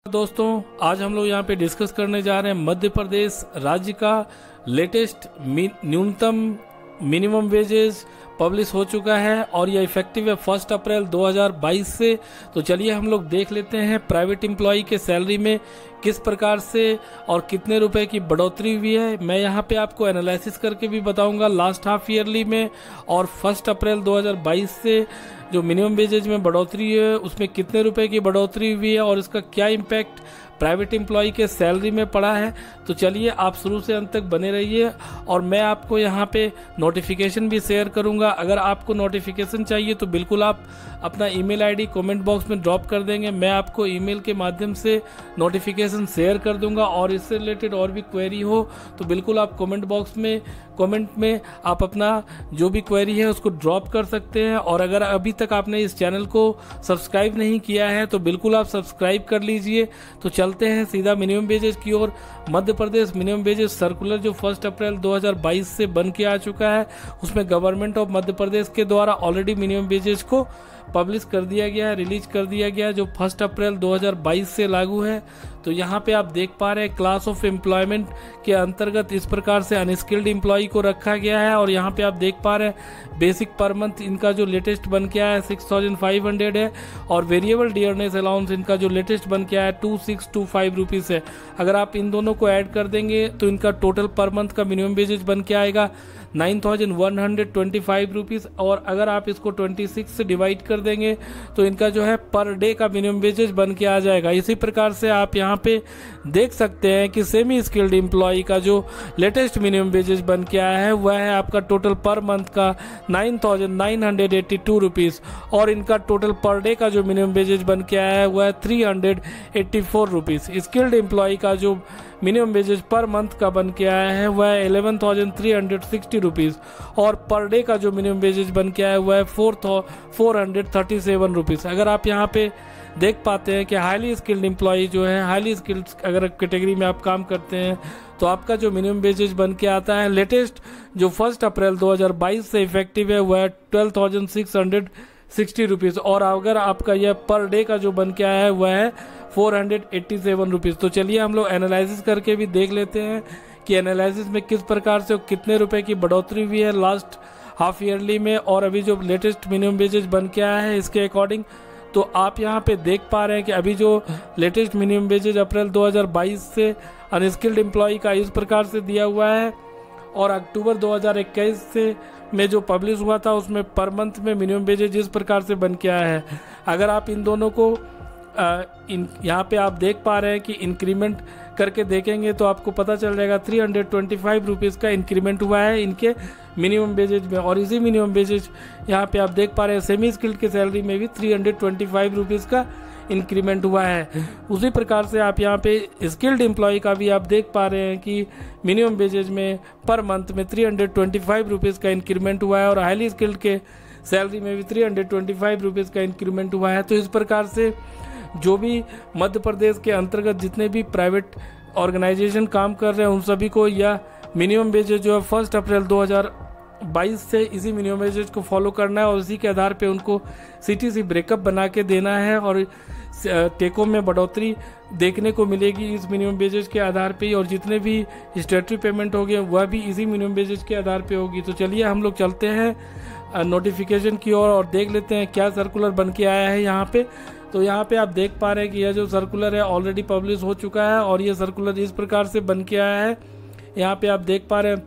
दोस्तों, आज हम लोग यहाँ पे डिस्कस करने जा रहे हैं मध्य प्रदेश राज्य का लेटेस्ट न्यूनतम मिनिमम वेजेस पब्लिश हो चुका है और यह इफेक्टिव है 1 अप्रैल 2022 से। तो चलिए हम लोग देख लेते हैं प्राइवेट एम्प्लॉय के सैलरी में किस प्रकार से और कितने रुपए की बढ़ोतरी हुई है। मैं यहाँ पे आपको एनालिसिस करके भी बताऊंगा लास्ट हाफ ईयरली में और 1 अप्रैल 2022 से जो मिनिमम वेजेज में बढ़ोतरी है उसमें कितने रुपए की बढ़ोतरी हुई है और इसका क्या इम्पैक्ट प्राइवेट एम्प्लॉय के सैलरी में पड़ा है। तो चलिए आप शुरू से अंत तक बने रहिए और मैं आपको यहाँ पे नोटिफिकेशन भी शेयर करूँगा। अगर आपको नोटिफिकेशन चाहिए तो बिल्कुल आप अपना ईमेल आईडी कमेंट बॉक्स में ड्रॉप कर देंगे, मैं आपको ईमेल के माध्यम से नोटिफिकेशन शेयर कर दूंगा। और इससे रिलेटेड और भी क्वेरी हो तो बिल्कुल आप कमेंट बॉक्स में कमेंट में आप अपना जो भी क्वेरी है उसको ड्रॉप कर सकते हैं। और अगर अभी तक आपने इस चैनल को सब्सक्राइब नहीं किया है तो बिल्कुल आप सब्सक्राइब कर लीजिए। तो चलते हैं सीधा मिनिमम वेजेज की ओर। Madhya Pradesh minimum wages circular जो 1 अप्रैल 2022 से बन के आ चुका है उसमें गवर्नमेंट ऑफ मध्य प्रदेश के द्वारा ऑलरेडी मिनिमम वेजेज को पब्लिश कर दिया गया है, रिलीज कर दिया गया है, जो 1 अप्रैल 2022 से लागू है। तो यहाँ पे आप देख पा रहे हैं क्लास ऑफ एम्प्लॉयमेंट के अंतर्गत इस प्रकार से अनस्किल्ड एम्प्लॉय को रखा गया है। और यहाँ पे आप देख पा रहे हैं बेसिक पर मंथ इनका जो लेटेस्ट बन के आया है 6500 है और वेरिएबल डियरनेस अलाउंस इनका जो लेटेस्ट बन के आया है 2625 रुपीज़ है। अगर आप इन दोनों को ऐड कर देंगे तो इनका टोटल पर मंथ का मिनिमम वेजेज बन के आएगा 9125 रुपीज़। और अगर आप इसको 26 से डिवाइड कर देंगे तो इनका जो है पर डे का मिनिमम वेजेज बन के आ जाएगा। इसी प्रकार से आप यहाँ पे देख सकते हैं कि सेमी स्किल्ड एम्प्लॉय का जो लेटेस्ट मिनिमम वेजेज बन के आया है वह है आपका टोटल पर मंथ का 9982 रुपीज़ और इनका टोटल पर डे का जो मिनिमम वेजेज बन के आया है वह है 384 रुपीज़। स्किल्ड एम्प्लॉय का जो मिनिमम वेजेज पर मंथ का बन के आया है वह है 11,360 रुपीज़ और पर डे का जो मिनिमम वेजेज बन के आया है वह है 437 रुपीज़। अगर आप यहाँ पे देख पाते हैं कि हाईली स्किल्ड एम्प्लॉय जो है हाईली स्किल्ड अगर कैटेगरी में आप काम करते हैं तो आपका जो मिनिमम वेजेज बन के आता है लेटेस्ट जो 1 अप्रैल 2022 से इफेक्टिव है वह है 12,660 रुपीज़ और अगर आपका यह पर डे का जो बन के आया है वह है 487 रुपीज़। तो चलिए हम लोग एनालिसिस करके भी देख लेते हैं कि एनालिसिस में किस प्रकार से कितने रुपए की बढ़ोतरी हुई है लास्ट हाफ ईयरली में और अभी जो लेटेस्ट मिनिमम वेजेज बन के आया है इसके अकॉर्डिंग। तो आप यहाँ पे देख पा रहे हैं कि अभी जो लेटेस्ट मिनिमम वेजेज अप्रैल 2022 से अनस्किल्ड एम्प्लॉय का इस प्रकार से दिया हुआ है और अक्टूबर 2021 से में जो पब्लिश हुआ था उसमें पर मंथ में मिनिमम वेजेज इस प्रकार से बन के आया है। अगर आप इन दोनों को यहाँ पे आप देख पा रहे हैं कि इंक्रीमेंट करके देखेंगे तो आपको पता चल जाएगा 325 रुपीज़ का इंक्रीमेंट हुआ है इनके मिनिमम वेजेज में। और इसी मिनिमम वेजेज यहाँ पे आप देख पा रहे हैं सेमी स्किल्ड के सैलरी में भी 325 रुपीज़ का इंक्रीमेंट हुआ है। उसी प्रकार से आप यहाँ पे स्किल्ड एम्प्लॉय का भी आप देख पा रहे हैं कि मिनिमम वेजेज में पर मंथ में 325 रुपीज़ का इंक्रीमेंट हुआ है और हाईली स्किल्ड के सैलरी में भी 325 रुपीज़ का इंक्रीमेंट हुआ है। तो इस प्रकार से जो भी मध्य प्रदेश के अंतर्गत जितने भी प्राइवेट ऑर्गेनाइजेशन काम कर रहे हैं उन सभी को यह मिनिमम वेजेज जो है 1 अप्रैल 2022 से इसी मिनिमम वेजेज को फॉलो करना है और इसी के आधार पे उनको सीटीसी ब्रेकअप बना के देना है और टेकों में बढ़ोतरी देखने को मिलेगी इस मिनिमम वेजेज के आधार पे और जितने भी स्टैट्यूटरी पेमेंट होंगे वह भी इसी मिनिमम वेजेज के आधार पे होगी। तो चलिए हम लोग चलते हैं नोटिफिकेशन की ओर और देख लेते हैं क्या सर्कुलर बन के आया है यहाँ पे। तो यहाँ पे आप देख पा रहे हैं कि यह जो सर्कुलर है ऑलरेडी पब्लिश हो चुका है और ये सर्कुलर इस प्रकार से बन के आया है। यहाँ पे आप देख पा रहे हैं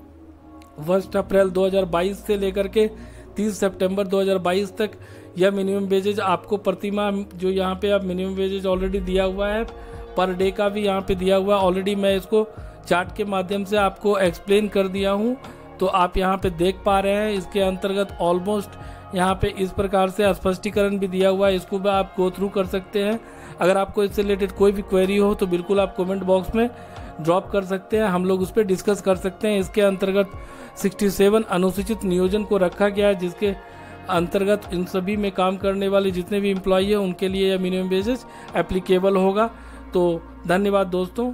1 अप्रैल 2022 से लेकर के 30 सितंबर 2022 तक यह मिनिमम वेजेज आपको प्रतिमाह जो यहाँ पे आप मिनिमम वेजेज ऑलरेडी दिया हुआ है पर डे का भी यहाँ पे दिया हुआ है। ऑलरेडी मैं इसको चार्ट के माध्यम से आपको एक्सप्लेन कर दिया हूँ तो आप यहाँ पे देख पा रहे हैं इसके अंतर्गत ऑलमोस्ट यहाँ पे इस प्रकार से स्पष्टीकरण भी दिया हुआ है, इसको भी आप गो थ्रू कर सकते हैं। अगर आपको इससे रिलेटेड कोई भी क्वेरी हो तो बिल्कुल आप कमेंट बॉक्स में ड्रॉप कर सकते हैं, हम लोग उस पर डिस्कस कर सकते हैं। इसके अंतर्गत 67 अनुसूचित नियोजन को रखा गया है जिसके अंतर्गत इन सभी में काम करने वाले जितने भी एम्प्लॉय हैं उनके लिए यह मिनिमम वेजेस एप्लीकेबल होगा। तो धन्यवाद दोस्तों।